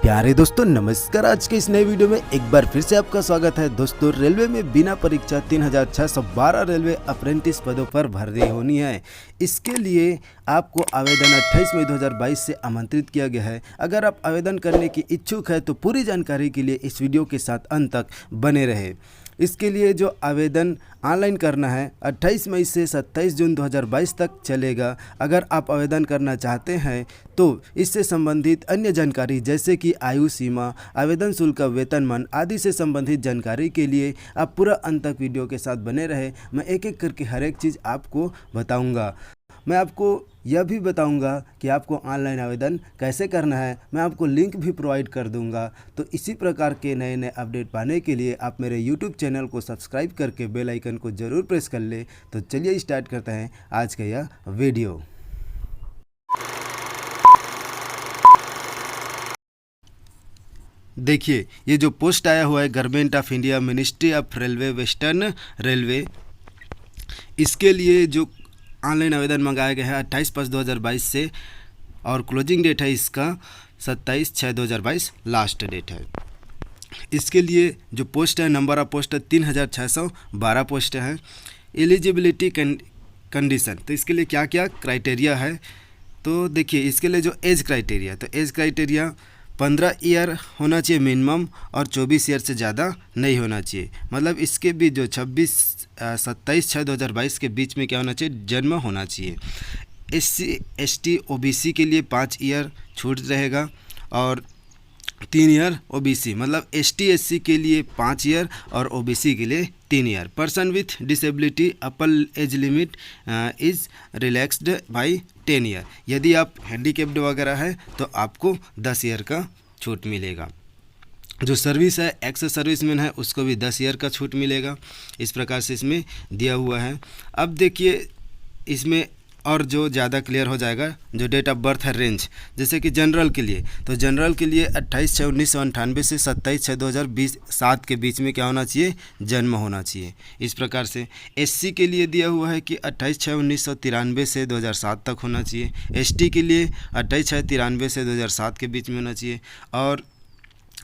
प्यारे दोस्तों नमस्कार। आज के इस नए वीडियो में एक बार फिर से आपका स्वागत है। दोस्तों रेलवे में बिना परीक्षा 3612 रेलवे अप्रेंटिस पदों पर भर्ती होनी है। इसके लिए आपको आवेदन 28 मई 2022 से आमंत्रित किया गया है। अगर आप आवेदन करने की इच्छुक है तो पूरी जानकारी के लिए इस वीडियो के साथ अंत तक बने रहे। इसके लिए जो आवेदन ऑनलाइन करना है 28 मई से 27 जून 2022 तक चलेगा। अगर आप आवेदन करना चाहते हैं तो इससे संबंधित अन्य जानकारी जैसे कि आयु सीमा, आवेदन शुल्क, वेतनमान आदि से संबंधित जानकारी के लिए आप पूरा अंत तक वीडियो के साथ बने रहे। मैं एक एक करके हर एक चीज़ आपको बताऊंगा। मैं आपको यह भी बताऊंगा कि आपको ऑनलाइन आवेदन कैसे करना है। मैं आपको लिंक भी प्रोवाइड कर दूंगा। तो इसी प्रकार के नए नए अपडेट पाने के लिए आप मेरे यूट्यूब चैनल को सब्सक्राइब करके बेल आइकन को ज़रूर प्रेस कर ले। तो चलिए स्टार्ट करते हैं आज का यह वीडियो। देखिए ये जो पोस्ट आया हुआ है government of India ministry of railway western railway, इसके लिए जो ऑनलाइन आवेदन मंगाया गया है 28/5/2022 से और क्लोजिंग डेट है इसका 27/6/2022 लास्ट डेट है। इसके लिए जो पोस्ट है नंबर ऑफ पोस्ट 3612 पोस्ट है। एलिजिबिलिटी कंडीशन, तो इसके लिए क्या क्या क्राइटेरिया है तो देखिए इसके लिए जो एज क्राइटेरिया, तो एज क्राइटेरिया 15 ईयर होना चाहिए मिनिमम और 24 ईयर से ज़्यादा नहीं होना चाहिए। मतलब इसके भी जो 27/6/2022 के बीच में क्या होना चाहिए, जन्म होना चाहिए। SC ST OBC के लिए 5 ईयर छूट रहेगा और 3 ईयर OBC, मतलब ST SC के लिए 5 ईयर और OBC के लिए 3 year. Person with disability upper age limit is relaxed by 10 year. यदि आप हैंडीकेप्ड वगैरह है तो आपको 10 ईयर का छूट मिलेगा। जो सर्विस है एक्स सर्विसमैन है उसको भी 10 ईयर का छूट मिलेगा। इस प्रकार से इसमें दिया हुआ है। अब देखिए इसमें और जो ज़्यादा क्लियर हो जाएगा जो डेट ऑफ बर्थ है रेंज, जैसे कि जनरल के लिए, तो जनरल के लिए 28/6/1998 से 27/6/2027 के बीच में क्या होना चाहिए, जन्म होना चाहिए। इस प्रकार से SC के लिए दिया हुआ है कि 28/6/1993 से 2007 तक होना चाहिए। ST के लिए 28/6/93 से 2007 के बीच में होना चाहिए और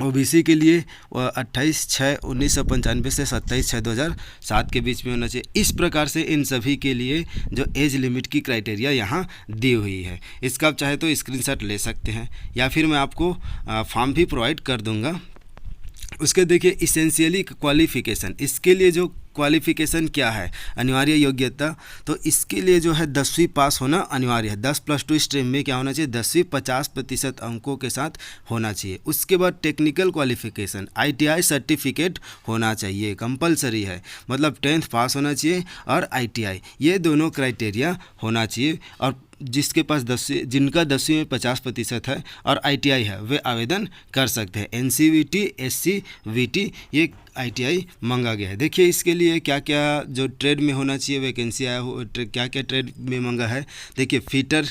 OBC के लिए 28/6/1995 से 27/6/2007 के बीच में होना चाहिए। इस प्रकार से इन सभी के लिए जो एज लिमिट की क्राइटेरिया यहाँ दी हुई है। इसका आप चाहे तो स्क्रीनशॉट ले सकते हैं या फिर मैं आपको फॉर्म भी प्रोवाइड कर दूँगा। उसके देखिए इसेंशियली क्वालिफ़िकेशन, इसके लिए जो क्वालिफ़िकेशन क्या है, अनिवार्य योग्यता, तो इसके लिए जो है 10वीं पास होना अनिवार्य है। 10+2 स्ट्रीम में क्या होना चाहिए, 10वीं 50% अंकों के साथ होना चाहिए। उसके बाद टेक्निकल क्वालिफ़िकेशन ITI सर्टिफिकेट होना चाहिए, कंपलसरी है, मतलब 10th पास होना चाहिए और ITI, ये दोनों क्राइटेरिया होना चाहिए। और जिसके पास 10वीं, जिनका 10वीं में 50% है और ITI है वे आवेदन कर सकते हैं। NCVT SC VT ये ITI मांगा गया है। देखिए इसके लिए क्या क्या जो ट्रेड में होना चाहिए वैकेंसी आया हो, क्या क्या ट्रेड में मांगा है। देखिए fitter,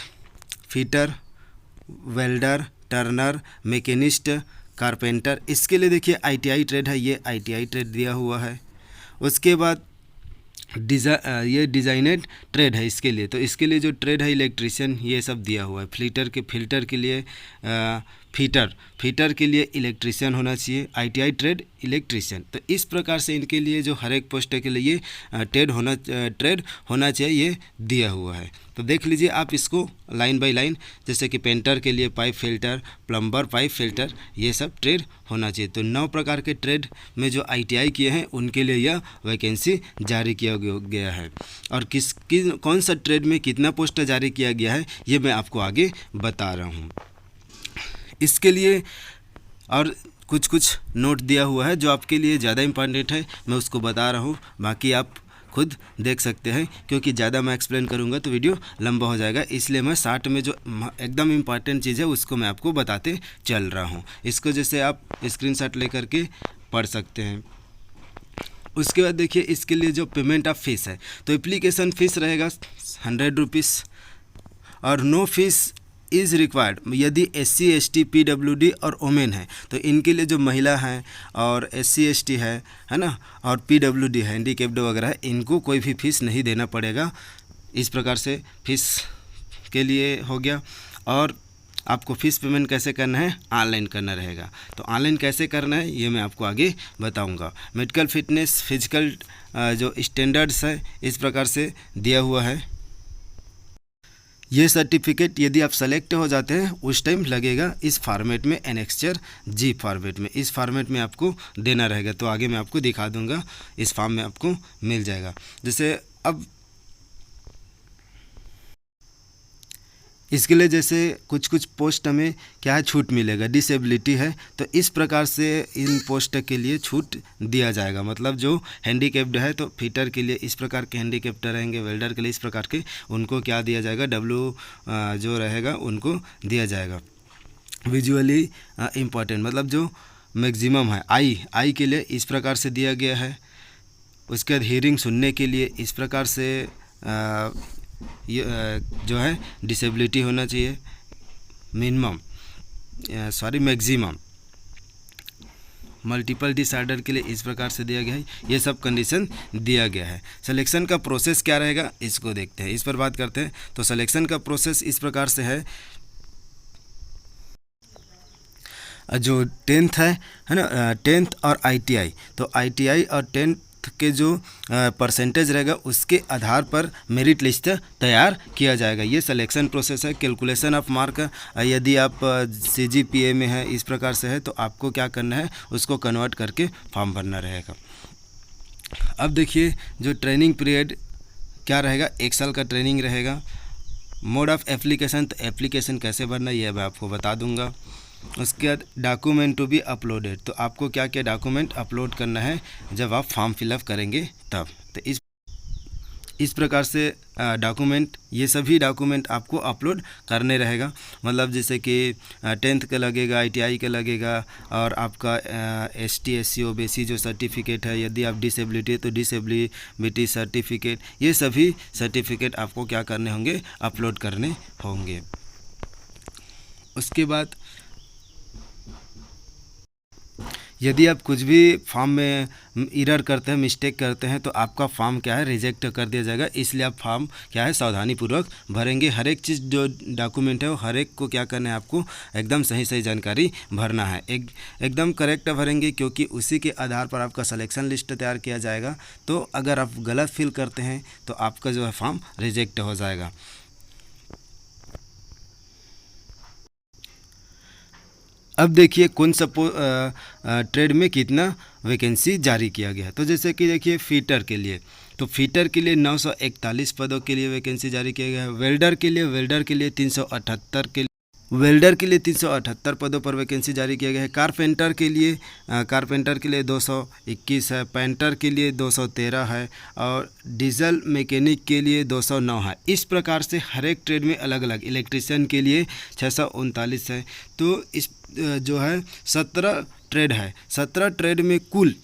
welder, Turner, machinist, carpenter, इसके लिए देखिए ITI ट्रेड है, ये ITI ट्रेड दिया हुआ है। उसके बाद ये डिज़ाइनेड ट्रेड है इसके लिए, तो इसके लिए जो ट्रेड है इलेक्ट्रीशियन ये सब दिया हुआ है। फिल्टर के लिए फीटर के लिए इलेक्ट्रीशियन होना चाहिए, ITI ट्रेड इलेक्ट्रीशियन। तो इस प्रकार से इनके लिए जो हर एक पोस्ट के लिए ये ट्रेड होना चाहिए, ये दिया हुआ है। तो देख लीजिए आप इसको लाइन बाय लाइन, जैसे कि पेंटर के लिए pipe filter, plumber pipe filter, ये सब ट्रेड होना चाहिए। तो 9 प्रकार के ट्रेड में जो ITI किए हैं उनके लिए यह वैकेंसी जारी किया गया है। और कौन सा ट्रेड में कितना पोस्ट जारी किया गया है ये मैं आपको आगे बता रहा हूँ। इसके लिए और कुछ नोट दिया हुआ है जो आपके लिए ज़्यादा इम्पॉर्टेंट है, मैं उसको बता रहा हूँ। बाकी आप खुद देख सकते हैं, क्योंकि ज़्यादा मैं एक्सप्लेन करूँगा तो वीडियो लंबा हो जाएगा, इसलिए मैं शॉर्ट में जो एकदम इम्पॉर्टेंट चीज़ है उसको मैं आपको बताते चल रहा हूँ। इसको जैसे आप स्क्रीनशॉट लेकर के पढ़ सकते हैं। उसके बाद देखिए इसके लिए जो पेमेंट ऑफ फीस है, तो एप्लीकेशन फ़ीस रहेगा 100 रुपीज़ और नो फीस इज़ रिक्वायर्ड यदि SC ST PWD और वोमेन है। तो इनके लिए जो महिला हैं और SC ST है ना, और PWD है, हैंडीकेप्ड वगैरह है, इनको कोई भी फीस नहीं देना पड़ेगा। इस प्रकार से फीस के लिए हो गया। और आपको फ़ीस पेमेंट कैसे करना है, ऑनलाइन करना रहेगा। तो ऑनलाइन कैसे करना है ये मैं आपको आगे बताऊंगा। मेडिकल फिटनेस फिजिकल जो स्टैंडर्ड्स है इस प्रकार से दिया हुआ है। ये सर्टिफिकेट यदि आप सेलेक्ट हो जाते हैं उस टाइम लगेगा इस फॉर्मेट में, एनेक्चर जी फॉर्मेट में, इस फॉर्मेट में आपको देना रहेगा। तो आगे मैं आपको दिखा दूंगा, इस फॉर्म में आपको मिल जाएगा। जैसे अब इसके लिए जैसे कुछ कुछ पोस्ट हमें क्या है, छूट मिलेगा, डिसेबिलिटी है तो इस प्रकार से इन पोस्ट के लिए छूट दिया जाएगा। मतलब जो हैंडीकैप्ड है तो फिटर के लिए इस प्रकार के हैंडीकैप्ड रहेंगे, वेल्डर के लिए इस प्रकार के, उनको क्या दिया जाएगा, डब्ल्यू जो रहेगा उनको दिया जाएगा। विजुअली इम्पॉर्टेंट मतलब जो मैक्सिमम है, आई के लिए इस प्रकार से दिया गया है। उसके बाद हियरिंग सुनने के लिए इस प्रकार से ये जो है डिसेबिलिटी होना चाहिए, मैक्सिमम। मल्टीपल डिसऑर्डर के लिए इस प्रकार से दिया गया है। ये सब कंडीशन दिया गया है। सिलेक्शन का प्रोसेस क्या रहेगा इसको देखते हैं, इस पर बात करते हैं। तो सिलेक्शन का प्रोसेस इस प्रकार से है, जो 10th है ना, 10th और ITI, तो ITI और 10th के जो परसेंटेज रहेगा उसके आधार पर मेरिट लिस्ट तैयार किया जाएगा। ये सिलेक्शन प्रोसेस है। कैलकुलेशन ऑफ मार्क, यदि आप CGPA में है इस प्रकार से है तो आपको क्या करना है, उसको कन्वर्ट करके फॉर्म भरना रहेगा। अब देखिए जो ट्रेनिंग पीरियड क्या रहेगा, 1 साल का ट्रेनिंग रहेगा। मोड ऑफ एप्लीकेशन, तो एप्लीकेशन कैसे भरना ये मैं आपको बता दूंगा। उसके बाद डॉक्यूमेंट टू बी अपलोडेड, तो आपको क्या क्या डॉक्यूमेंट अपलोड करना है जब आप फॉर्म फिलअप करेंगे तब। तो इस प्रकार से डॉक्यूमेंट, ये सभी डॉक्यूमेंट आपको अपलोड करने रहेगा। मतलब जैसे कि 10th का लगेगा, ITI का लगेगा, और आपका ST SC OBC जो सर्टिफिकेट है, यदि आप डिसेबिलिटी है तो डिसेबिलिटी सर्टिफिकेट, ये सभी सर्टिफिकेट आपको क्या करने होंगे, अपलोड करने होंगे। उसके बाद यदि आप कुछ भी फॉर्म में एरर करते हैं, मिस्टेक करते हैं तो आपका फॉर्म क्या है, रिजेक्ट कर दिया जाएगा। इसलिए आप फॉर्म क्या है, सावधानीपूर्वक भरेंगे। हर एक चीज़ जो डॉक्यूमेंट है वो हर एक को क्या करना है, आपको एकदम सही जानकारी भरना है, एकदम करेक्ट भरेंगे, क्योंकि उसी के आधार पर आपका सिलेक्शन लिस्ट तैयार किया जाएगा। तो अगर आप गलत फिल करते हैं तो आपका जो है फॉर्म रिजेक्ट हो जाएगा। अब देखिए कौन सा ट्रेड में कितना वैकेंसी जारी किया गया है। तो जैसे कि देखिए फिटर के लिए, तो फिटर के लिए 941 पदों के लिए वैकेंसी जारी किया गया है। वेल्डर के लिए 378 पदों पर वैकेंसी जारी किया गया है। कारपेंटर के लिए 221 है। पेंटर के लिए 213 है और डीजल मैकेनिक के लिए 209 है। इस प्रकार से हर एक ट्रेड में अलग अलग, इलेक्ट्रीशियन के लिए 639 है। तो इस जो है 17 ट्रेड है। 17 ट्रेड में कुल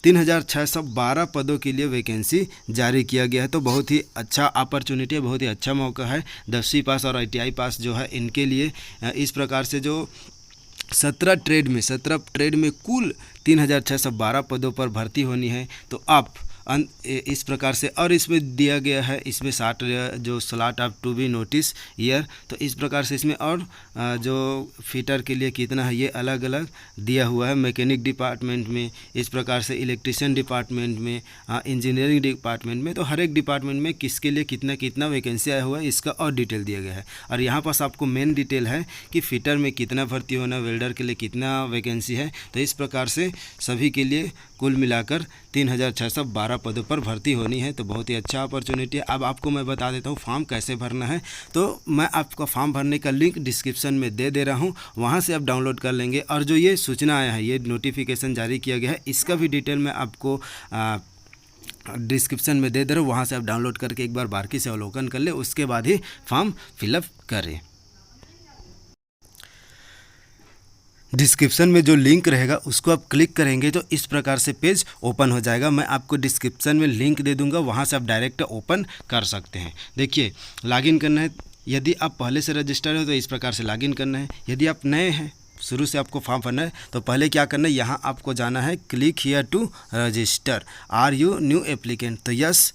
3612 पदों के लिए वैकेंसी जारी किया गया है। तो बहुत ही अच्छा अपॉर्चुनिटी है, बहुत ही अच्छा मौका है 10वीं पास और ITI पास जो है इनके लिए। इस प्रकार से जो 17 ट्रेड में कुल 3612 पदों पर भर्ती होनी है। तो आप इस प्रकार से, और इसमें दिया गया है, इसमें 60 जो slot of to be notice year, तो इस प्रकार से इसमें और जो फिटर के लिए कितना है ये अलग अलग दिया हुआ है। मैकेनिक डिपार्टमेंट में, इस प्रकार से इलेक्ट्रिशियन डिपार्टमेंट में, इंजीनियरिंग डिपार्टमेंट में, तो हर एक डिपार्टमेंट में किसके लिए कितना कितना वैकेंसी आया हुआ है इसका और डिटेल दिया गया है। और यहाँ पास आपको मेन डिटेल है कि फिटर में कितना भर्ती होना, वेल्डर के लिए कितना वैकेंसी है। तो इस प्रकार से सभी के लिए कुल मिलाकर 3612 पदों पर भर्ती होनी है। तो बहुत ही अच्छा अपॉर्चुनिटी है। अब आपको मैं बता देता हूँ फॉर्म कैसे भरना है। तो मैं आपका फॉर्म भरने का लिंक डिस्क्रिप्शन में दे रहा हूँ, वहाँ से आप डाउनलोड कर लेंगे। और जो ये सूचना आया है, ये नोटिफिकेशन जारी किया गया है, इसका भी डिटेल मैं आपको डिस्क्रिप्शन में दे रहा हूँ, वहाँ से आप डाउनलोड करके एक बार बारीकी से अवलोकन कर ले, उसके बाद ही फॉर्म फिलअप करें। डिस्क्रिप्शन में जो लिंक रहेगा उसको आप क्लिक करेंगे तो इस प्रकार से पेज ओपन हो जाएगा। मैं आपको डिस्क्रिप्शन में लिंक दे दूंगा, वहां से आप डायरेक्ट ओपन कर सकते हैं। देखिए लॉगिन करना है, यदि आप पहले से रजिस्टर हो तो इस प्रकार से लॉगिन करना है। यदि आप नए हैं, शुरू से आपको फॉर्म भरना है, तो पहले क्या करना है, यहाँ आपको जाना है click here to register, are you new applicant, तो यस,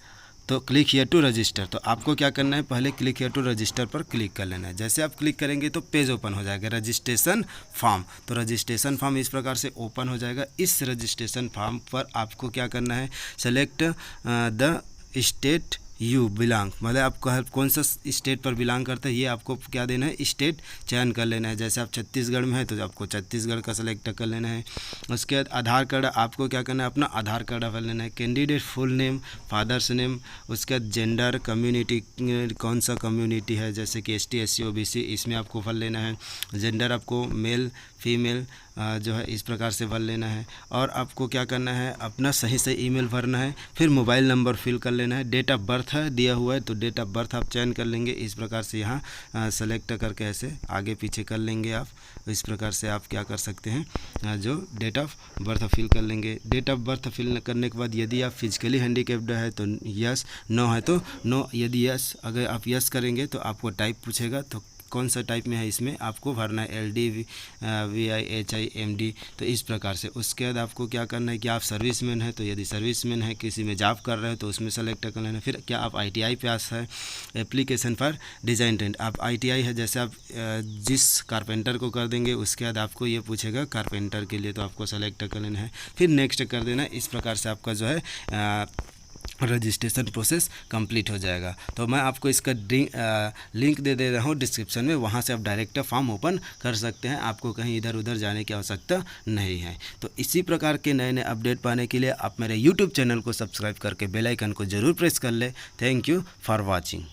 तो क्लिक हियर टू रजिस्टर, तो आपको क्या करना है, पहले क्लिक हियर टू रजिस्टर पर क्लिक कर लेना है। जैसे आप क्लिक करेंगे तो पेज ओपन हो जाएगा, रजिस्ट्रेशन फॉर्म। तो रजिस्ट्रेशन फॉर्म इस प्रकार से ओपन हो जाएगा। इस रजिस्ट्रेशन फॉर्म पर आपको क्या करना है, select the state you belong, मतलब आप कौन सा स्टेट पर बिलोंग करते हैं ये आपको क्या देना है, स्टेट चयन कर लेना है। जैसे आप छत्तीसगढ़ में है तो आपको छत्तीसगढ़ का सेलेक्ट कर लेना है। उसके बाद आधार कार्ड आपको क्या करना है, अपना आधार कार्ड भर लेना है। Candidate full name, father's name, उसके बाद जेंडर, कम्युनिटी कौन सा कम्युनिटी है, जैसे कि ST SC OBC, इसमें आपको भर लेना है। जेंडर आपको मेल फीमेल जो है इस प्रकार से भर लेना है। और आपको क्या करना है, अपना सही से ईमेल भरना है। फिर मोबाइल नंबर फिल कर लेना है। डेट ऑफ बर्थ है दिया हुआ है तो डेट ऑफ बर्थ आप चयन कर लेंगे। इस प्रकार से यहाँ सेलेक्ट करके ऐसे आगे पीछे कर लेंगे आप। इस प्रकार से आप क्या कर सकते हैं, जो डेट ऑफ बर्थ फिल कर लेंगे। डेट ऑफ बर्थ फिल करने के बाद यदि आप फिजिकली हैंडीकैप्ड है तो यस, नो है तो नो। यदि यस, अगर आप यस करेंगे तो आपको टाइप पूछेगा, तो कौन सा टाइप में है इसमें आपको भरना है, LD VI HI MD। तो इस प्रकार से उसके बाद आपको क्या करना है कि आप सर्विसमैन है तो यदि सर्विसमैन है, किसी में जॉब कर रहे हो तो उसमें सेलेक्ट कर लेना। फिर क्या आप ITI पास है, एप्लीकेशन फॉर डिज़ाइन ट्रेंड, आप ITI है, जैसे आप जिस कारपेंटर को कर देंगे उसके बाद आपको ये पूछेगा कारपेंटर के लिए, तो आपको सेलेक्ट कर लेना है। फिर नेक्स्ट कर देना। इस प्रकार से आपका जो है रजिस्ट्रेशन प्रोसेस कंप्लीट हो जाएगा। तो मैं आपको इसका लिंक दे रहा हूँ डिस्क्रिप्शन में, वहाँ से आप डायरेक्ट फॉर्म ओपन कर सकते हैं। आपको कहीं इधर उधर जाने की आवश्यकता नहीं है। तो इसी प्रकार के नए नए अपडेट पाने के लिए आप मेरे YouTube चैनल को सब्सक्राइब करके बेल आइकन को ज़रूर प्रेस कर ले। Thank you for watching.